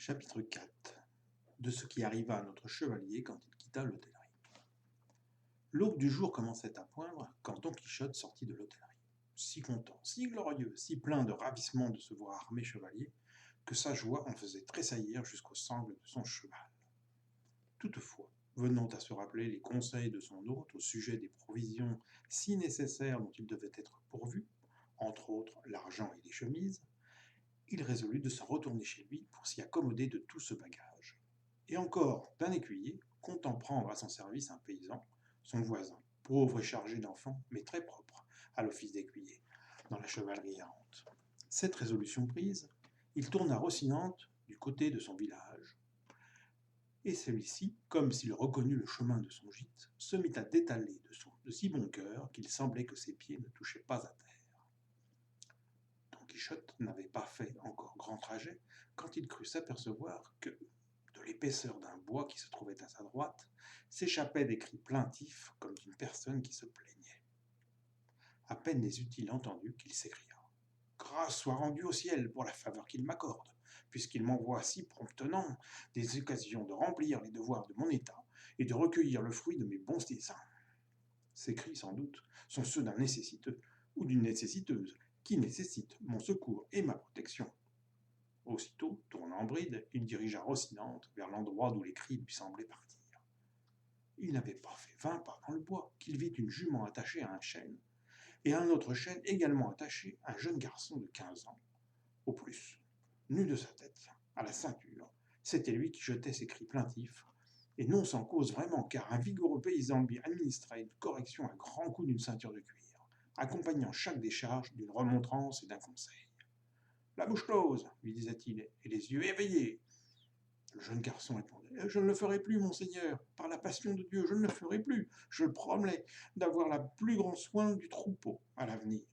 Chapitre 4 de ce qui arriva à notre chevalier quand il quitta l'hôtellerie. L'aube du jour commençait à poindre quand Don Quichotte sortit de l'hôtellerie, si content, si glorieux, si plein de ravissement de se voir armé chevalier, que sa joie en faisait tressaillir jusqu'aux sangles de son cheval. Toutefois, venant à se rappeler les conseils de son hôte au sujet des provisions si nécessaires dont il devait être pourvu, entre autres l'argent et les chemises, il résolut de s'en retourner chez lui pour s'y accommoder de tout ce bagage. Et encore d'un écuyer, comptant prendre à son service un paysan, son voisin, pauvre et chargé d'enfants, mais très propre, à l'office d'écuyer, dans la chevalerie errante. Cette résolution prise, il tourna Rocinante du côté de son village, et celui-ci, comme s'il reconnut le chemin de son gîte, se mit à détaler de si bon cœur qu'il semblait que ses pieds ne touchaient pas à terre. Don Quichotte n'avait pas fait encore grand trajet quand il crut s'apercevoir que, de l'épaisseur d'un bois qui se trouvait à sa droite, s'échappaient des cris plaintifs comme d'une personne qui se plaignait. À peine les eut-il entendus qu'il s'écria « Grâce soit rendue au ciel pour la faveur qu'il m'accorde, puisqu'il m'envoie si promptement des occasions de remplir les devoirs de mon état et de recueillir le fruit de mes bons desseins. » Ces cris, sans doute, sont ceux d'un nécessiteux ou d'une nécessiteuse qui nécessite mon secours et ma protection. Aussitôt, tournant en bride, il dirigea Rocinante vers l'endroit d'où les cris lui semblaient partir. Il n'avait pas fait 20 pas dans le bois qu'il vit une jument attachée à un chêne, et à un autre chêne également attaché un jeune garçon de 15 ans, au plus. Nu de sa tête, à la ceinture, c'était lui qui jetait ses cris plaintifs, et non sans cause vraiment, car un vigoureux paysan lui administrait une correction à grands coups d'une ceinture de cuir, accompagnant chaque décharge d'une remontrance et d'un conseil. « La bouche close, lui disait-il, et les yeux éveillés. » Le jeune garçon répondait « Je ne le ferai plus, monseigneur, par la passion de Dieu, je ne le ferai plus. Je promets d'avoir le plus grand soin du troupeau à l'avenir. »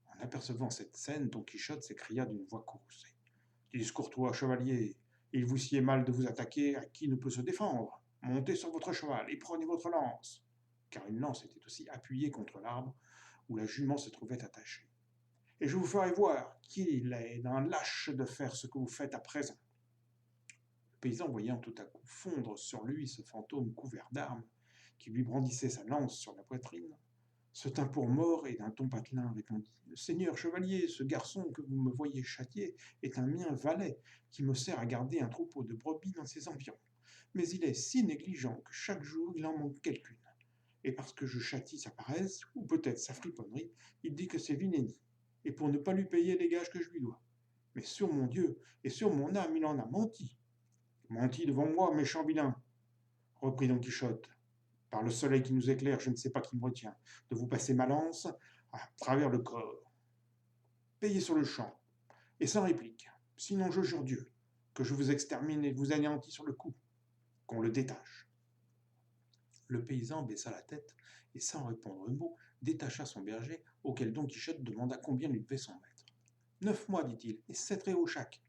En apercevant cette scène, Don Quichotte s'écria d'une voix courroucée. « Dis courtois, chevalier, il vous sied mal de vous attaquer à qui ne peut se défendre. Montez sur votre cheval et prenez votre lance. » Car une lance était aussi appuyée contre l'arbre où la jument se trouvait attachée. « Et je vous ferai voir qu'il est d'un lâche de faire ce que vous faites à présent. » Le paysan, voyant tout à coup fondre sur lui ce fantôme couvert d'armes, qui lui brandissait sa lance sur la poitrine, se tint pour mort et d'un ton patelin répondit « Seigneur chevalier, ce garçon que vous me voyez châtier est un mien valet qui me sert à garder un troupeau de brebis dans ses environs. Mais il est si négligent que chaque jour il en manque quelqu'une. Et parce que je châtie sa paresse, ou peut-être sa friponnerie, il dit que c'est Vinénie, et pour ne pas lui payer les gages que je lui dois. Mais sur mon Dieu et sur mon âme, il en a menti. »« Menti devant moi, méchant vilain, reprit Don Quichotte. Par le soleil qui nous éclaire, je ne sais pas qui me retient de vous passer ma lance à travers le corps. Payez sur le champ, et sans réplique, sinon je jure Dieu que je vous extermine et vous anéantis sur le coup, qu'on le détache. » Le paysan baissa la tête et, sans répondre un mot, détacha son berger, auquel Don Quichotte demanda combien lui devait son maître. « 9 mois, dit-il, et 7 réaux chaque. »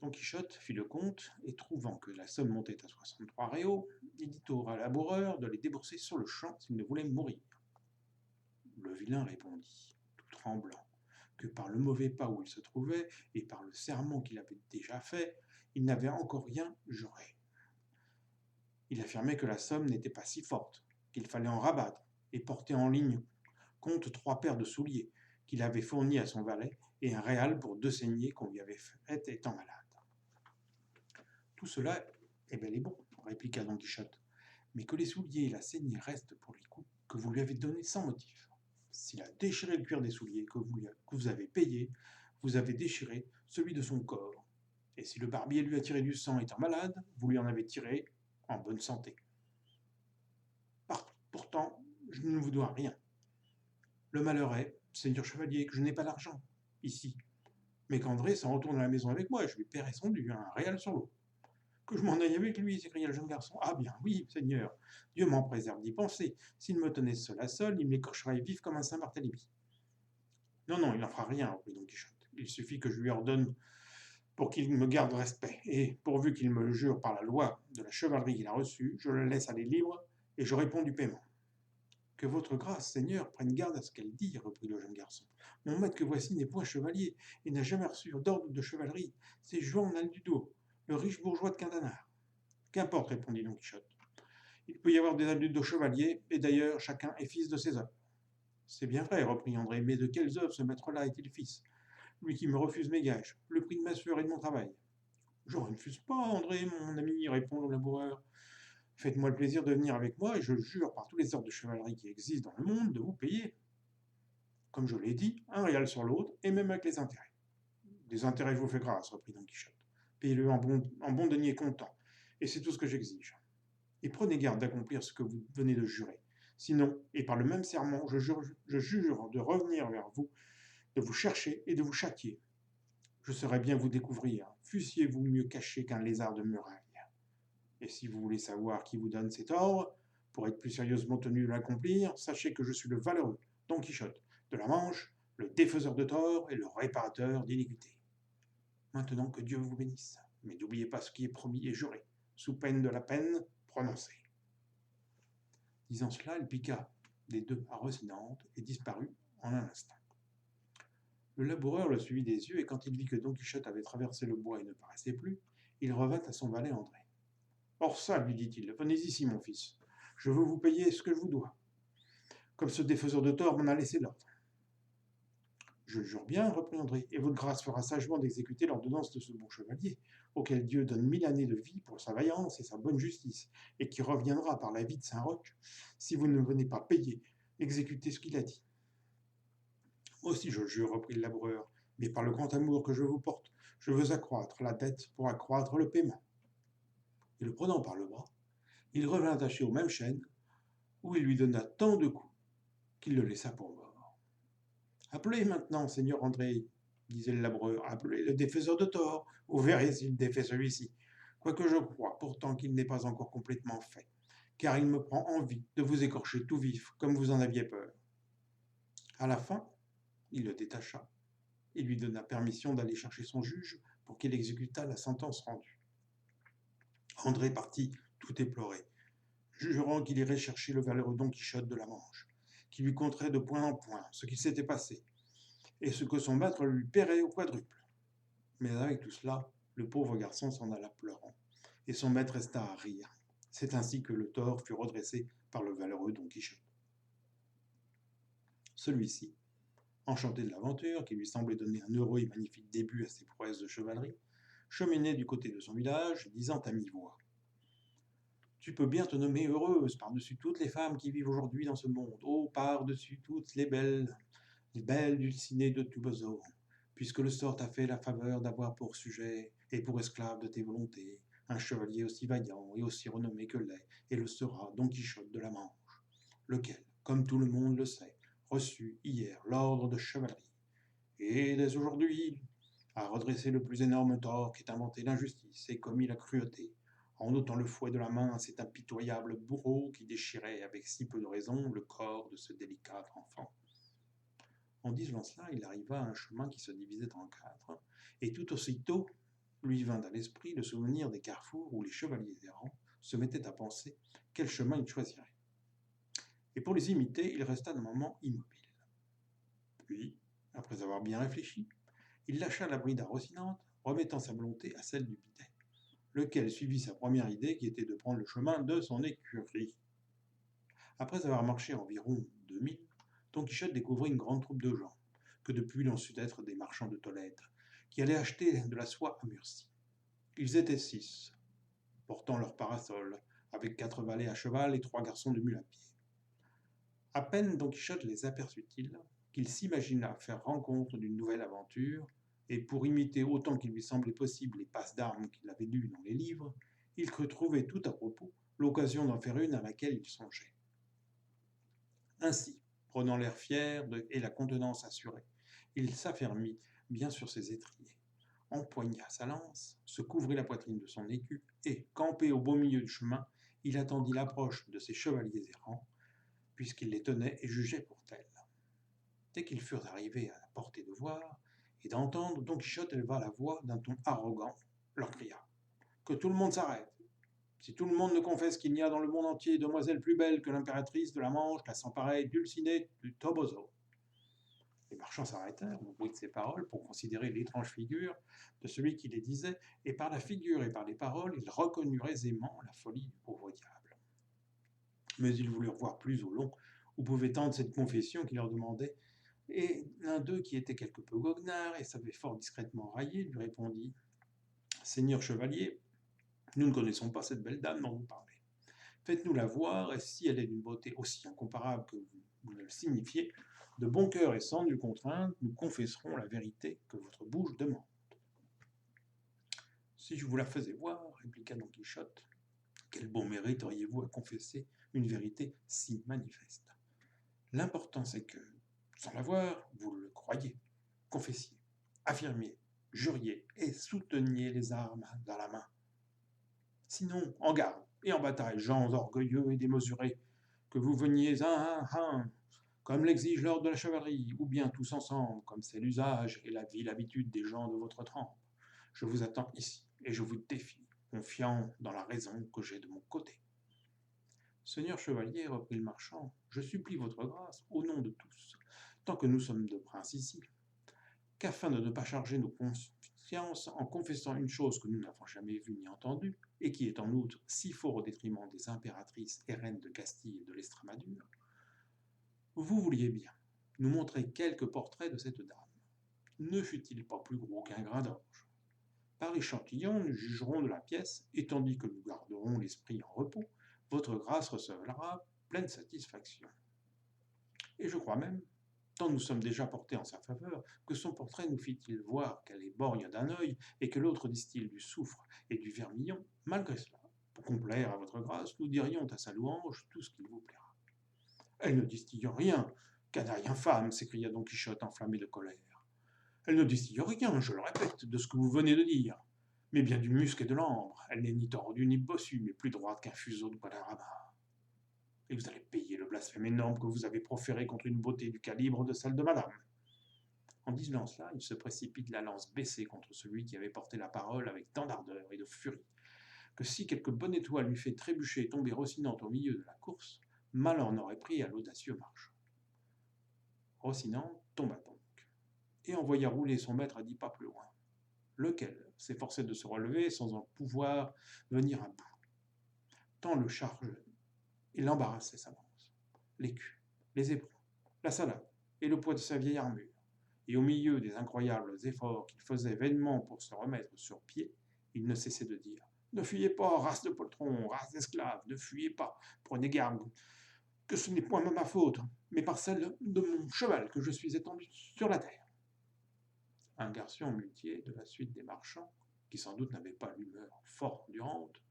Don Quichotte fit le compte, et trouvant que la somme montait à 63 réaux, il dit au laboureur de les débourser sur le champ s'il ne voulait mourir. Le vilain répondit, tout tremblant, que par le mauvais pas où il se trouvait, et par le serment qu'il avait déjà fait, il n'avait encore rien juré. Il affirmait que la somme n'était pas si forte, qu'il fallait en rabattre, et porter en ligne compte 3 paires de souliers qu'il avait fournis à son valet, et un réal pour 2 saignées qu'on lui avait faites étant malade. « Tout cela est bel et bon, répliqua Don Quichotte, mais que les souliers et la saignée restent pour les coups que vous lui avez donnés sans motif. S'il a déchiré le cuir des souliers que vous avez payés, vous avez déchiré celui de son corps. Et si le barbier lui a tiré du sang étant malade, vous lui en avez tiré en bonne santé. Pourtant, je ne vous dois rien. Le malheur est, seigneur chevalier, que je n'ai pas d'argent, ici, mais qu'André s'en retourne à la maison avec moi et je lui paierai son dû, un réal sur l'eau. » « Que je m'en aille avec lui, s'écria le jeune garçon. Ah bien oui, Seigneur, Dieu m'en préserve d'y penser. S'il me tenait seul à seul, il m'écorcherait vif comme un Saint-Barthélemy. »« Non, non, il n'en fera rien, reprit Don Quichotte. Il suffit que je lui ordonne pour qu'il me garde respect, et pourvu qu'il me jure par la loi de la chevalerie qu'il a reçue, je le laisse aller libre et je réponds du paiement. » Que votre grâce, Seigneur, prenne garde à ce qu'elle dit, reprit le jeune garçon. Mon maître que voici n'est point chevalier, et n'a jamais reçu d'ordre de chevalerie. C'est Juan Aldudo, le riche bourgeois de Quintanar. Qu'importe, répondit Don Quichotte. Il peut y avoir des Aldudo chevaliers, et d'ailleurs, chacun est fils de ses œuvres. C'est bien vrai, reprit André, mais de quelles œuvres ce maître-là est-il fils? Lui qui me refuse mes gages, le prix de ma sueur et de mon travail. Je ne refuse pas, André, mon ami, répond le laboureur. Faites-moi le plaisir de venir avec moi, et je jure par tous les ordres de chevalerie qui existent dans le monde de vous payer. Comme je l'ai dit, un réal sur l'autre, et même avec les intérêts. Des intérêts, je vous fais grâce, reprit Don Quichotte. Payez-le en bon denier comptant, et c'est tout ce que j'exige. Et prenez garde d'accomplir ce que vous venez de jurer. Sinon, et par le même serment, je jure de revenir vers vous, de vous chercher et de vous châtier. Je saurais bien vous découvrir, fussiez-vous mieux caché qu'un lézard de muraille. Et si vous voulez savoir qui vous donne cet ordre, pour être plus sérieusement tenu de l'accomplir, sachez que je suis le valeureux Don Quichotte de la Manche, le défaiseur de tort et le réparateur d'iniquité. Maintenant que Dieu vous bénisse, mais n'oubliez pas ce qui est promis et juré, sous peine de la peine prononcée. Disant cela, elle piqua des deux à Rocinante et disparut en un instant. Le laboureur le suivit des yeux, et quand il vit que Don Quichotte avait traversé le bois et ne paraissait plus, il revint à son valet André. Or ça, lui dit-il, venez ici, mon fils, je veux vous payer ce que je vous dois, comme ce défaiseur de tort m'en a laissé l'ordre. Je le jure bien, reprit André, et votre grâce fera sagement d'exécuter l'ordonnance de ce bon chevalier, auquel Dieu donne 1000 années de vie pour sa vaillance et sa bonne justice, et qui reviendra par la vie de Saint-Roch, si vous ne venez pas payer, exécuter ce qu'il a dit. Aussi je le jure, reprit le laboureur, mais par le grand amour que je vous porte, je veux accroître la dette pour accroître le paiement. Et le prenant par le bras, il revint attaché aux mêmes chaînes, où il lui donna tant de coups qu'il le laissa pour mort. Appelez maintenant, Seigneur André, disait le laboureur, appelez le défaiseur de tort, vous verrez s'il défait celui-ci, quoique je crois pourtant qu'il n'est pas encore complètement fait, car il me prend envie de vous écorcher tout vif, comme vous en aviez peur. À la fin, il le détacha et lui donna permission d'aller chercher son juge pour qu'il exécutât la sentence rendue. André partit tout éploré, jurant qu'il irait chercher le valeureux Don Quichotte de la Manche, qui lui conterait de point en point ce qui s'était passé, et ce que son maître lui paierait au quadruple. Mais avec tout cela, le pauvre garçon s'en alla pleurant, et son maître resta à rire. C'est ainsi que le tort fut redressé par le valeureux Don Quichotte. Celui-ci, enchanté de l'aventure, qui lui semblait donner un heureux et magnifique début à ses prouesses de chevalerie, cheminait du côté de son village, disant à mi-voix: Tu peux bien te nommer heureuse par-dessus toutes les femmes qui vivent aujourd'hui dans ce monde, oh, par-dessus toutes les belles dulcinées de Toboso, puisque le sort t'a fait la faveur d'avoir pour sujet et pour esclave de tes volontés un chevalier aussi vaillant et aussi renommé que l'est et le sera Don Quichotte de la Manche, lequel, comme tout le monde le sait, reçut hier l'ordre de chevalerie, et dès aujourd'hui a redressé le plus énorme tort qu'ait inventé l'injustice et commis la cruauté, en ôtant le fouet de la main à cet impitoyable bourreau qui déchirait avec si peu de raison le corps de ce délicat enfant. En disant cela, il arriva à un chemin qui se divisait en quatre, et tout aussitôt lui vint à l'esprit le souvenir des carrefours où les chevaliers errants se mettaient à penser quel chemin ils choisiraient. Et pour les imiter, il resta un moment immobile. Puis, après avoir bien réfléchi, il lâcha la bride à Rocinante, remettant sa volonté à celle du bidet, lequel suivit sa première idée qui était de prendre le chemin de son écurie. Après avoir marché environ 2000, Don Quichotte découvrit une grande troupe de gens, que depuis l'on sut être des marchands de Tolède, qui allaient acheter de la soie à Murcie. Ils étaient 6, portant leurs parasols, avec 4 valets à cheval et 3 garçons de mule à pied. À peine Don Quichotte les aperçut-il, qu'il s'imagina faire rencontre d'une nouvelle aventure, et pour imiter autant qu'il lui semblait possible les passes d'armes qu'il avait lues dans les livres, il crut trouver tout à propos l'occasion d'en faire une à laquelle il songeait. Ainsi, prenant l'air fier et la contenance assurée, il s'affermit bien sur ses étriers, empoigna sa lance, se couvrit la poitrine de son écu, et, campé au beau milieu du chemin, il attendit l'approche de ses chevaliers errants, puisqu'il les tenait et jugeait pour tels. Dès qu'ils furent arrivés à la portée de voir et d'entendre, Don Quichotte éleva la voix d'un ton arrogant, leur cria: Que tout le monde s'arrête! Si tout le monde ne confesse qu'il n'y a dans le monde entier demoiselle plus belle que l'impératrice de la Manche, la sans pareille Dulcinée du Toboso. Les marchands s'arrêtèrent au bruit de ces paroles pour considérer l'étrange figure de celui qui les disait, et par la figure et par les paroles, ils reconnurent aisément la folie du pauvre diable. Mais ils voulurent voir plus au long où pouvait tendre cette confession qui leur demandait, et l'un d'eux, qui était quelque peu goguenard et savait fort discrètement railler, lui répondit « Seigneur chevalier, nous ne connaissons pas cette belle dame dont vous parlez. Faites-nous la voir, et si elle est d'une beauté aussi incomparable que vous le signifiez, de bon cœur et sans nulle contrainte, nous confesserons la vérité que votre bouche demande. » « Si je vous la faisais voir, répliqua Don Quichotte, quel bon mérite auriez-vous à confesser une vérité si manifeste? L'important c'est que, sans la voir, vous le croyiez, confessiez, affirmiez, juriez et souteniez les armes dans la main. Sinon, en garde et en bataille, gens orgueilleux et démesurés, que vous veniez un, comme l'exige l'ordre de la chevalerie, ou bien tous ensemble, comme c'est l'usage et la vile habitude des gens de votre trempe. Je vous attends ici, et je vous défie, confiant dans la raison que j'ai de mon côté. Seigneur chevalier, reprit le marchand, je supplie votre grâce, au nom de tous, tant que nous sommes de princes ici, qu'afin de ne pas charger nos consciences en confessant une chose que nous n'avons jamais vue ni entendue, et qui est en outre si fort au détriment des impératrices et reines de Castille et de l'Estrémadure, vous vouliez bien nous montrer quelques portraits de cette dame. Ne fut-il pas plus gros qu'un grain d'orge? Par l'échantillon, nous jugerons de la pièce, et tandis que nous garderons l'esprit en repos, votre grâce recevra pleine satisfaction. Et je crois même, tant nous sommes déjà portés en sa faveur, que son portrait nous fit-il voir qu'elle est borgne d'un œil, et que l'autre distille du soufre et du vermillon, malgré cela, pour complaire à votre grâce, nous dirions à sa louange tout ce qu'il vous plaira. Elle ne distille rien, canaille infâme, s'écria Don Quichotte enflammé de colère. Elle ne distille rien, je le répète, de ce que vous venez de dire, mais bien du musc et de l'ambre. Elle n'est ni tordue ni bossue, mais plus droite qu'un fuseau de Guadarrama. Et vous allez payer le blasphème énorme que vous avez proféré contre une beauté du calibre de celle de madame. En disant cela, il se précipite la lance baissée contre celui qui avait porté la parole avec tant d'ardeur et de furie, que si quelque bonne étoile lui fait trébucher et tomber Rocinante au milieu de la course, malheur n'aurait pris à l'audacieux marchand. Rocinante tomba donc, et envoya rouler son maître à 10 pas plus loin, lequel s'efforçait de se relever sans en pouvoir venir à bout, tant le charge et l'embarrassait s'avance, l'écu, les éperons, la salade et le poids de sa vieille armure, et au milieu des incroyables efforts qu'il faisait vainement pour se remettre sur pied, il ne cessait de dire « Ne fuyez pas, race de poltrons, race d'esclaves, ne fuyez pas, prenez garde, que ce n'est point ma faute, mais par celle de mon cheval que je suis étendu sur la terre. » Un garçon muletier de la suite des marchands, qui sans doute n'avait pas l'humeur fort endurante,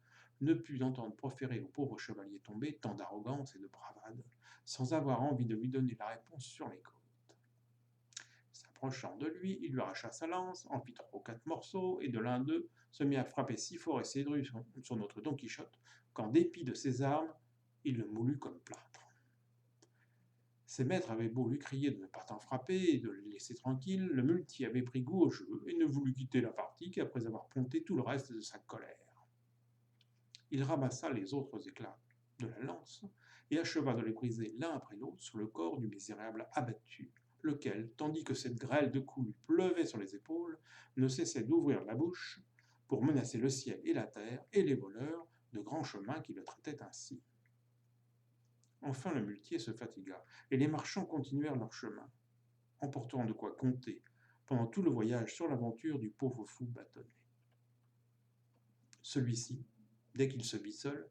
ne put entendre proférer au pauvre chevalier tombé tant d'arrogance et de bravade, sans avoir envie de lui donner la réponse sur les côtes. S'approchant de lui, il lui arracha sa lance, en fit 3 ou 4 morceaux, et de l'un d'eux se mit à frapper si fort et si dru sur notre Don Quichotte, qu'en dépit de ses armes, il le moulut comme plâtre. Ses maîtres avaient beau lui crier de ne pas t'en frapper et de le laisser tranquille, le muletier avait pris goût au jeu et ne voulut quitter la partie qu'après avoir pompé tout le reste de sa colère. Il ramassa les autres éclats de la lance et acheva de les briser l'un après l'autre sur le corps du misérable abattu, lequel, tandis que cette grêle de coups lui pleuvait sur les épaules, ne cessait d'ouvrir la bouche pour menacer le ciel et la terre et les voleurs de grands chemins qui le traitaient ainsi. Enfin le muletier se fatigua, et les marchands continuèrent leur chemin, emportant de quoi compter pendant tout le voyage sur l'aventure du pauvre fou bâtonné. Celui-ci, dès qu'il se vit seul,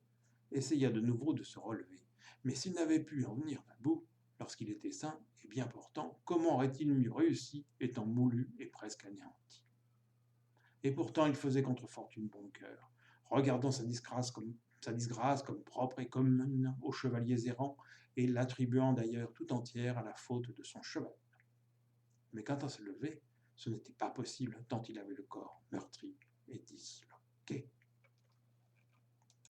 essaya de nouveau de se relever, mais s'il n'avait pu en venir à bout, lorsqu'il était sain et bien portant, comment aurait-il mieux réussi, étant moulu et presque anéanti? Et pourtant il faisait contre fortune bon cœur, regardant sa disgrâce comme propre et commune aux chevaliers errants, et l'attribuant d'ailleurs tout entière à la faute de son cheval. Mais quant à se lever, ce n'était pas possible, tant il avait le corps meurtri et disloqué.